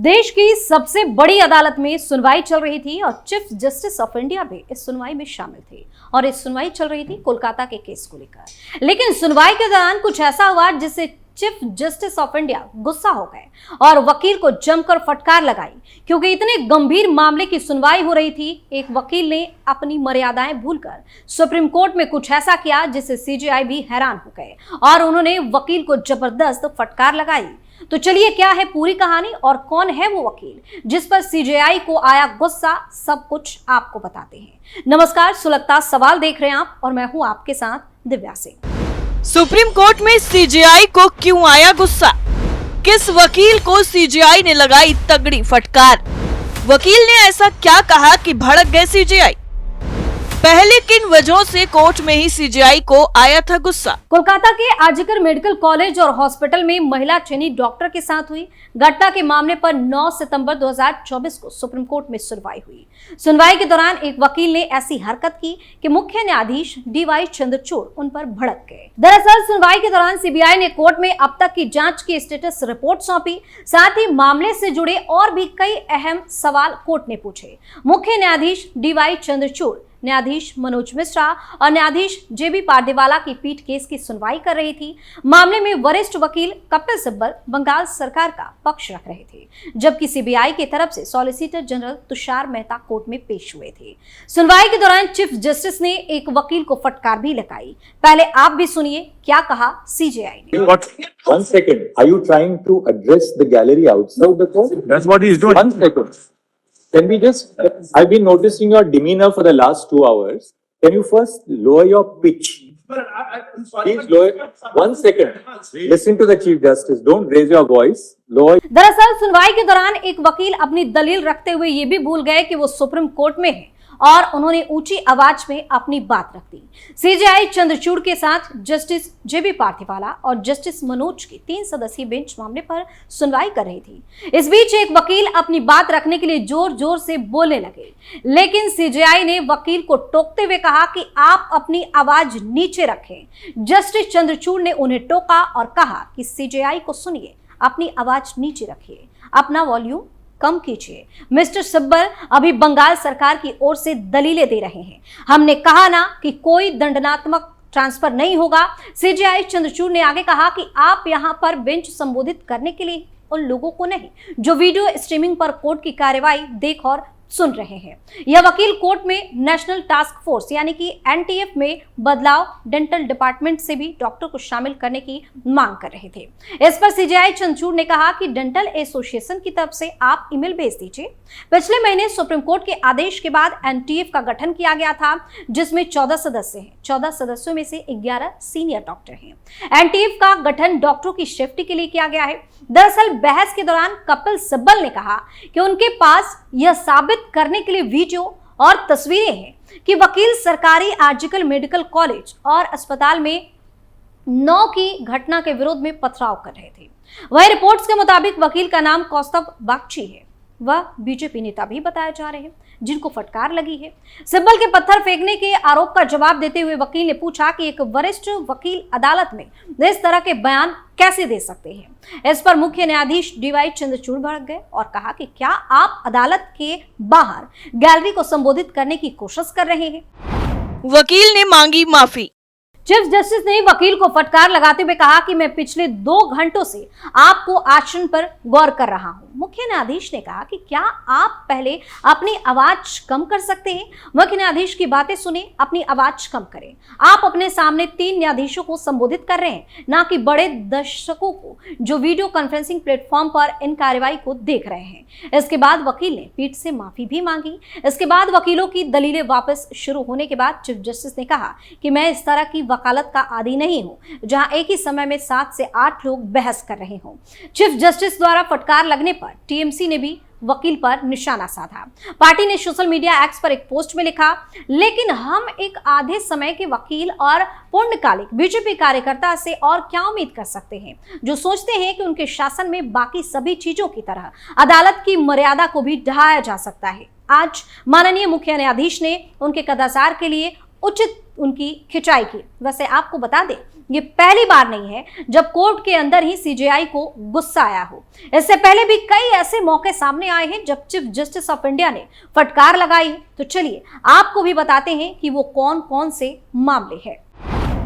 देश की सबसे बड़ी अदालत में सुनवाई चल रही थी और चीफ जस्टिस ऑफ इंडिया भी इस सुनवाई में शामिल थे और इस सुनवाई चल रही थी कोलकाता के केस को लेकर। लेकिन सुनवाई के दौरान कुछ ऐसा हुआ जिससे चीफ जस्टिस ऑफ इंडिया गुस्सा हो गए और वकील को जमकर फटकार लगाई, क्योंकि इतने गंभीर मामले की सुनवाई हो रही थी। एक वकील ने अपनी मर्यादाएं भूलकर सुप्रीम कोर्ट में कुछ ऐसा किया जिससे सीजेआई भी हैरान हो गए और उन्होंने वकील को जबरदस्त फटकार लगाई। तो चलिए, क्या है पूरी कहानी और कौन है वो वकील जिस पर सीजेआई को आया गुस्सा, सब कुछ आपको बताते हैं। नमस्कार, सुलगता सवाल देख रहे हैं आप और मैं हूं आपके साथ दिव्या सिंह। सुप्रीम कोर्ट में सीजेआई को क्यों आया गुस्सा? किस वकील को सीजेआई ने लगाई तगड़ी फटकार? वकील ने ऐसा क्या कहा कि भड़क गए सीजेआई? पहले किन वजहों से कोर्ट में ही सीजेआई को आया था गुस्सा? कोलकाता के आरजीकर मेडिकल कॉलेज और हॉस्पिटल में महिला ट्रेनी डॉक्टर के साथ हुई घटना के मामले पर 9 सितंबर 2024 को सुप्रीम कोर्ट में सुनवाई हुई। सुनवाई के दौरान एक वकील ने ऐसी हरकत की कि मुख्य न्यायाधीश डीवाई चंद्रचूड़ उन पर भड़क गए। दरअसल सुनवाई के दौरान सीबीआई ने कोर्ट में अब तक की जांच की स्टेटस रिपोर्ट सौंपी। साथ ही मामले से जुड़े और भी कई अहम सवाल कोर्ट ने पूछे। मुख्य न्यायाधीश डीवाई चंद्रचूड़, न्यायाधीश मनोज मिश्रा और न्यायाधीश जेबी पारदेवाला की पीठ केस की सुनवाई कर रही थी। मामले में वरिष्ठ वकील कपिल सिब्बल बंगाल सरकार का पक्ष रख रहे थे, जबकि सीबीआई की तरफ से solicitor general Tushar Mehta court में पेश हुए थे। सुनवाई के दौरान चीफ जस्टिस ने एक वकील को फटकार भी लगाई। पहले आप भी सुनिए क्या कहा सीजेआई ने। One second. Are you trying to address the gallery outside the court? That's what he's doing. 1 second. Can we just, I've been noticing your demeanor for the last 2 hours. Can you first lower your pitch? Please lower. 1 second. Listen to the Chief Justice. Don't raise your voice. Lower. दरअसल सुनवाई के दौरान एक वकील अपनी दलील रखते हुए ये भी भूल गए कि वो सुप्रीम कोर्ट में है और उन्होंने ऊंची आवाज में अपनी बात रख दी। सीजेआई चंद्रचूड़ के साथ जस्टिस जेबी पारदेवाला और जस्टिस मनोज की 3 सदस्यीय बेंच मामले पर सुनवाई कर रही थी। इस बीच एक वकील अपनी बात रखने के लिए जोर जोर से बोलने लगे, लेकिन सीजेआई ने वकील को टोकते हुए कहा कि आप अपनी आवाज नीचे रखें। जस्टिस चंद्रचूड़ ने उन्हें टोका और कहा कि सीजेआई को सुनिए, अपनी आवाज नीचे रखिए, अपना वॉल्यूम कम कीजिए। मिस्टर सिब्बल अभी बंगाल सरकार की ओर से दलीलें दे रहे हैं। हमने कहा ना कि कोई दंडात्मक ट्रांसफर नहीं होगा। सीजेआई चंद्रचूड़ ने आगे कहा कि आप यहां पर बेंच संबोधित करने के लिए उन लोगों को नहीं जो वीडियो स्ट्रीमिंग पर कोर्ट की कार्यवाही देख और सुन रहे हैं। यह वकील कोर्ट में नेशनल टास्क फोर्स यानी कि एनटीएफ में बदलाव, डेंटल डिपार्टमेंट से भी डॉक्टर को शामिल करने की मांग कर रहे थे। इस पर सीजेआई चंद्रचूड़ ने कहा कि डेंटल एसोसिएशन की तरफ से आप ईमेल भेज दीजिए। पिछले महीने सुप्रीम कोर्ट के आदेश के बाद एनटीएफ का गठन किया गया था, जिसमें 14 सदस्य हैं। 14 सदस्यों में से 11 सीनियर डॉक्टर हैं। एनटीएफ का गठन डॉक्टरों की सेफ्टी के लिए किया गया है। दरअसल बहस के दौरान कपिल सिब्बल ने कहा कि उनके पास यह साबित करने के लिए वीडियो और तस्वीरें हैं कि वकील सरकारी आरजीकर मेडिकल कॉलेज और अस्पताल में 9 की घटना के विरोध में पथराव कर रहे थे। वही रिपोर्ट्स के मुताबिक वकील का नाम कौस्तुभ बागची है। वह बीजेपी नेता भी बताए जा रहे हैं जिनको फटकार लगी है। सिब्बल के पत्थर फेंकने के आरोप का जवाब देते हुए वकील ने पूछा कि एक वरिष्ठ वकील अदालत में इस तरह के बयान कैसे दे सकते हैं। इस पर मुख्य न्यायाधीश डीवाई चंद्रचूड़ भड़क गए और कहा कि क्या आप अदालत के बाहर गैलरी को संबोधित करने की कोशिश कर रहे हैं। वकील ने मांगी माफी। चीफ जस्टिस ने वकील को फटकार लगाते हुए कहा कि मैं पिछले 2 घंटों से आपको आचरण पर गौर कर रहा हूं। मुख्य न्यायाधीश ने कहा कि क्या आप पहले अपनी आवाज कम कर सकते हैं। मुख्य न्यायाधीश की बातें सुने, अपनी आवाज कम करें। आप अपने सामने 3 न्यायाधीशों को संबोधित कर रहे हैं, ना कि बड़े दर्शकों को जो वीडियो कॉन्फ्रेंसिंग प्लेटफॉर्म पर इन कार्रवाई को देख रहे हैं। इसके बाद वकील ने पीठ से माफी भी मांगी। इसके बाद वकीलों की दलीलें वापस शुरू होने के बाद चीफ जस्टिस ने कहा कि मैं इस तरह की वकालत का आदी नहीं हूं जहां एक ही समय में 7 से 8 लोग बहस कर रहे हों। चीफ जस्टिस द्वारा फटकार लगने पर टीएमसी ने भी वकील पर निशाना साधा। पार्टी ने सोशल मीडिया एक्स पर एक पोस्ट में लिखा, लेकिन हम एक आधे समय के वकील और पूर्णकालिक बीजेपी कार्यकर्ता से और क्या उम्मीद कर सकते हैं जो सोचते हैं कि उनके शासन में बाकी सभी चीजों की तरह अदालत की मर्यादा को भी ढाया जा सकता है। आज माननीय मुख्य न्यायाधीश ने उनके कदाचार के लिए उचित उनकी खिंचाई की। वैसे आपको बता दें, ये पहली बार नहीं है जब कोर्ट के अंदर ही सीजेआई को गुस्सा आया हो। इससे पहले भी कई ऐसे मौके सामने आए हैं जब चीफ जस्टिस ऑफ इंडिया ने फटकार लगाई है। तो चलिए आपको भी बताते हैं कि वो कौन कौन से मामले हैं।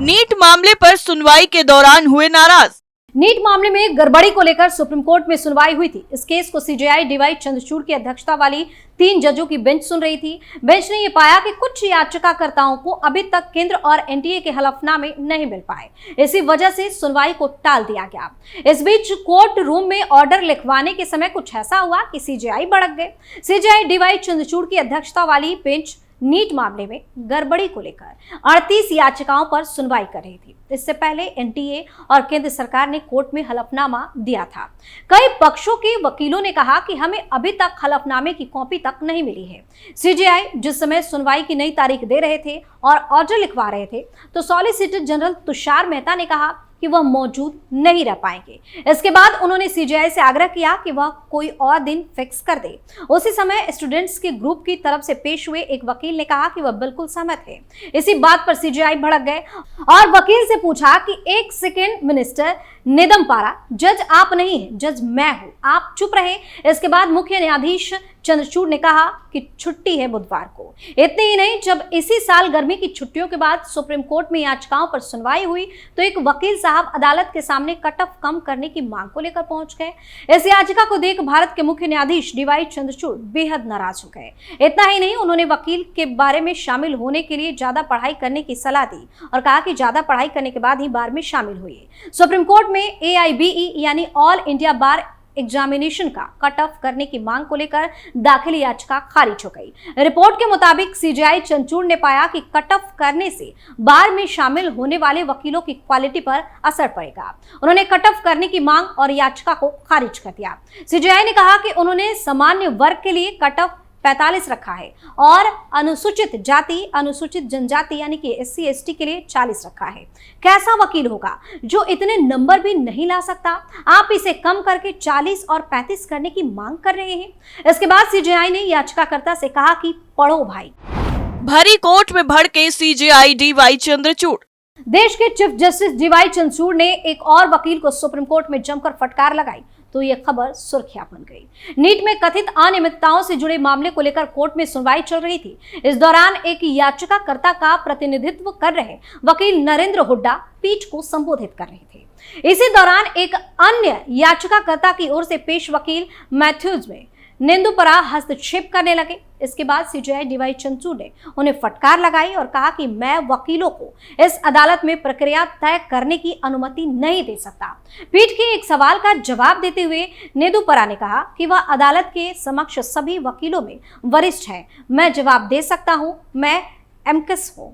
नीट मामले पर सुनवाई के दौरान हुए नाराज। नीट मामले में गड़बड़ी को लेकर सुप्रीम कोर्ट में सुनवाई हुई थी। इस केस को सीजेआई डीवाई चंद्रचूड़ की अध्यक्षता वाली 3 जजों की बेंच सुन रही थी। बेंच ने यह पाया कि कुछ याचिकाकर्ताओं को अभी तक केंद्र और एनटीए के हलफनामे नहीं मिल पाए। इसी वजह से सुनवाई को टाल दिया गया। इस बीच कोर्ट रूम में ऑर्डर लिखवाने के समय कुछ ऐसा हुआ कि सीजेआई भड़क गए। सीजेआई डीवाई चंद्रचूड़ की अध्यक्षता वाली बेंच नीट मामले में गड़बड़ी को लेकर 38 याचिकाओं पर सुनवाई कर रही थी। इससे पहले एनटीए और केंद्र सरकार ने कोर्ट में हलफनामा दिया था। कई पक्षों के वकीलों ने कहा कि हमें अभी तक हलफनामे की कॉपी तक नहीं मिली है। सीजेआई जिस समय सुनवाई की नई तारीख दे रहे थे और ऑर्डर लिखवा रहे थे, तो सॉलिसिटर जनरल तुषार मेहता ने कहा कि वह मौजूद नहीं रह पाएंगे। इसके बाद उन्होंने सीजेआई से आग्रह किया कि वह कोई और दिन फिक्स कर दे। उसी समय स्टूडेंट्स के ग्रुप की तरफ से पेश हुए एक वकील ने कहा कि वह बिल्कुल सहमत है। इसी बात पर सीजेआई भड़क गए और वकील से पूछा कि एक सेकेंड मिनिस्टर निदम पारा, जज आप नहीं है, जज मैं हूं, आप चुप रहे। इसके बाद मुख्य न्यायाधीश चंद्रचूड़ ने कहा कि छुट्टी है बुधवार को। इतने ही नहीं, जब इसी साल गर्मी की छुट्टियों के बाद सुप्रीम कोर्ट में याचिकाओं पर सुनवाई हुई तो एक वकील साहब अदालत के सामने कट ऑफ कम करने की मांग को लेकर पहुंच गए। इस याचिका को देख भारत के मुख्य न्यायाधीश डीवाई चंद्रचूड़ बेहद नाराज हो गए। इतना ही नहीं, उन्होंने वकील के बारे में शामिल होने के लिए ज्यादा पढ़ाई करने की सलाह दी और कहा कि ज्यादा पढ़ाई करने के बाद ही बार में शामिल हुई। सुप्रीम कोर्ट में AIBE यानी ऑल इंडिया बार एग्जामिनेशन का कट ऑफ करने की मांग को लेकर दाखिल याचिका खारिज हो गई। रिपोर्ट के मुताबिक सीजेआई चंद्रचूड़ ने पाया कि कट ऑफ करने से बार में शामिल होने वाले वकीलों की क्वालिटी पर असर पड़ेगा। उन्होंने कट ऑफ करने की मांग और याचिका को खारिज कर दिया। सीजेआई ने कहा कि उन्होंने सामान्य वर्ग के लिए कट ऑफ 45 रखा है और अनुसूचित जाति, अनुसूचित जनजाति यानी कि SC ST के लिए 40 रखा है। कैसा वकील होगा जो इतने नंबर भी नहीं ला सकता? आप इसे कम करके 40 और 35 करने की मांग कर रहे हैं। इसके बाद सीजेआई ने याचिकाकर्ता से कहा कि पढ़ो भाई। भरी कोर्ट में भड़के सीजेआई डीवाई चंद्रचूड़। देश के चीफ जस्टिस डीवाई चंद्रचूड़ ने एक और वकील को सुप्रीम कोर्ट में जमकर फटकार लगाई तो यह खबर सुर्खियां बन गई। नीट में कथित अनियमितताओं से जुड़े मामले को लेकर कोर्ट में सुनवाई चल रही थी। इस दौरान एक याचिकाकर्ता का प्रतिनिधित्व कर रहे वकील नरेंद्र हुड्डा पीठ को संबोधित कर रहे थे। इसी दौरान एक अन्य याचिकाकर्ता की ओर से पेश वकील मैथ्यूज में नेंदुपरा हस्तक्षेप करने लगे। इसके बाद सीजेआई डीवाई चंद्रचूड़ ने उन्हें फटकार लगाई और कहा कि मैं वकीलों को इस अदालत में प्रक्रिया तय करने की अनुमति नहीं दे सकता। पीठ के एक सवाल का जवाब देते हुए नेदुपरा ने कहा कि वह अदालत के समक्ष सभी वकीलों में वरिष्ठ है, मैं जवाब दे सकता हूं, मैं एमकेस हूं।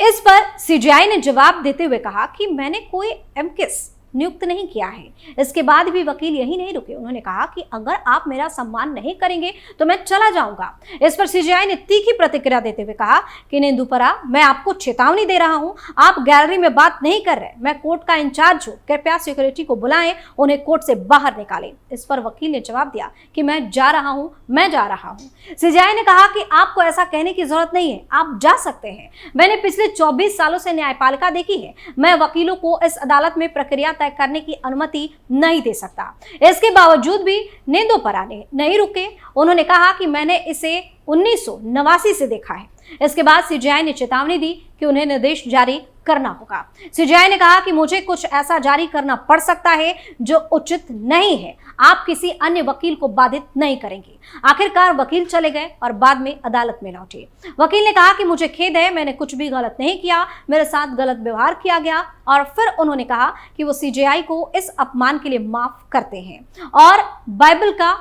इस पर सीजेआई ने जवाब देते हुए कहा कि मैंने कोई एमकेस नियुक्त नहीं किया है। इसके बाद भी वकील यही नहीं रुके। उन्होंने कहा कि अगर आप मेरा सम्मान नहीं करेंगे तो मैं चला जाऊंगा। इस पर सीजेआई ने तीखी प्रतिक्रिया देते हुए कहा कि नेंदुपरा, मैं आपको चेतावनी दे रहा हूं, आप गैलरी में बात नहीं कर रहे, मैं कोर्ट का इंचार्ज हूं, कृपया सिक्योरिटी को बुलाएं, उन्हें कोर्ट से बाहर निकालें। इस पर वकील ने जवाब दिया कि मैं जा रहा हूं, मैं जा रहा हूं। सीजेआई ने कहा कि आपको ऐसा कहने की जरूरत नहीं है, आप जा सकते हैं। मैंने पिछले 24 सालों से न्यायपालिका देखी है, मैं वकीलों को इस अदालत में प्रक्रिया करने की अनुमति नहीं दे सकता। इसके बावजूद भी नेंदुपरा ने नहीं रुके। उन्होंने कहा कि मैंने इसे 1989 से देखा है। इसके बाद सीजेआई ने चेतावनी दी कि उन्हें निर्देश जारी करना होगा। सीजेआई ने कहा कि मुझे कुछ ऐसा जारी करना पड़ सकता है जो उचित नहीं है, आप किसी अन्य वकील को बाधित नहीं करेंगे। आखिरकार वकील चले गए और बाद में अदालत में लौटे। वकील ने कहा कि मुझे खेद है, मैंने कुछ भी गलत नहीं किया, मेरे साथ गलत व्यवहार किया गया। और फिर उन्होंने कहा कि वो सीजेआई को इस अपमान के लिए माफ करते हैं और बाइबल का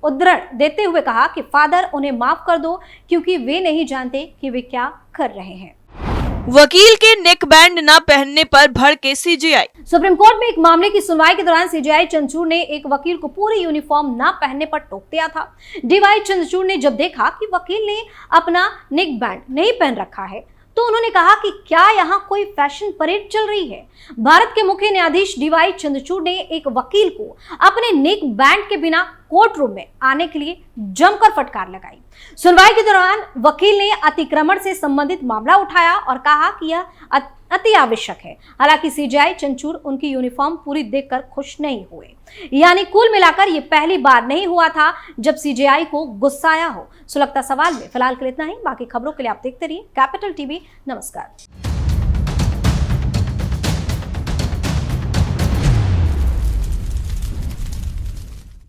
उद्धरण देते हुए कहा कि फादर उन्हें माफ कर दो क्योंकि वे नहीं जानते कि वे क्या कर रहे हैं। वकील के नेक बैंड न पहनने पर भड़के सीजेआई। सुप्रीम कोर्ट में एक मामले की सुनवाई के दौरान सीजेआई चंद्रचूड़ ने एक वकील को पूरी यूनिफॉर्म न पहनने पर टोक दिया था। डीवाई चंद्रचूड़ ने जब देखा कि वकील ने अपना नेक बैंड नहीं पहन रखा है तो उन्होंने कहा कि क्या यहाँ कोई फैशन परेड चल रही है। भारत के मुख्य न्यायाधीश डीवाई चंद्रचूड़ ने एक वकील को अपने नेक बैंड के बिना कोर्ट रूम में आने के लिए जमकर फटकार लगाई। सुनवाई के दौरान वकील ने अतिक्रमण से संबंधित मामला उठाया और कहा कि यह अति आवश्यक है। हालांकि सीजेआई चंद्रचूड़ उनकी यूनिफॉर्म पूरी देखकर खुश नहीं हुए। यानी कुल मिलाकर ये पहली बार नहीं हुआ था जब सीजेआई को गुस्सा आया हो। सुलगता सवाल में फिलहाल के लिए इतना ही। बाकी खबरों के लिए आप देखते रहिए कैपिटल टीवी। नमस्कार।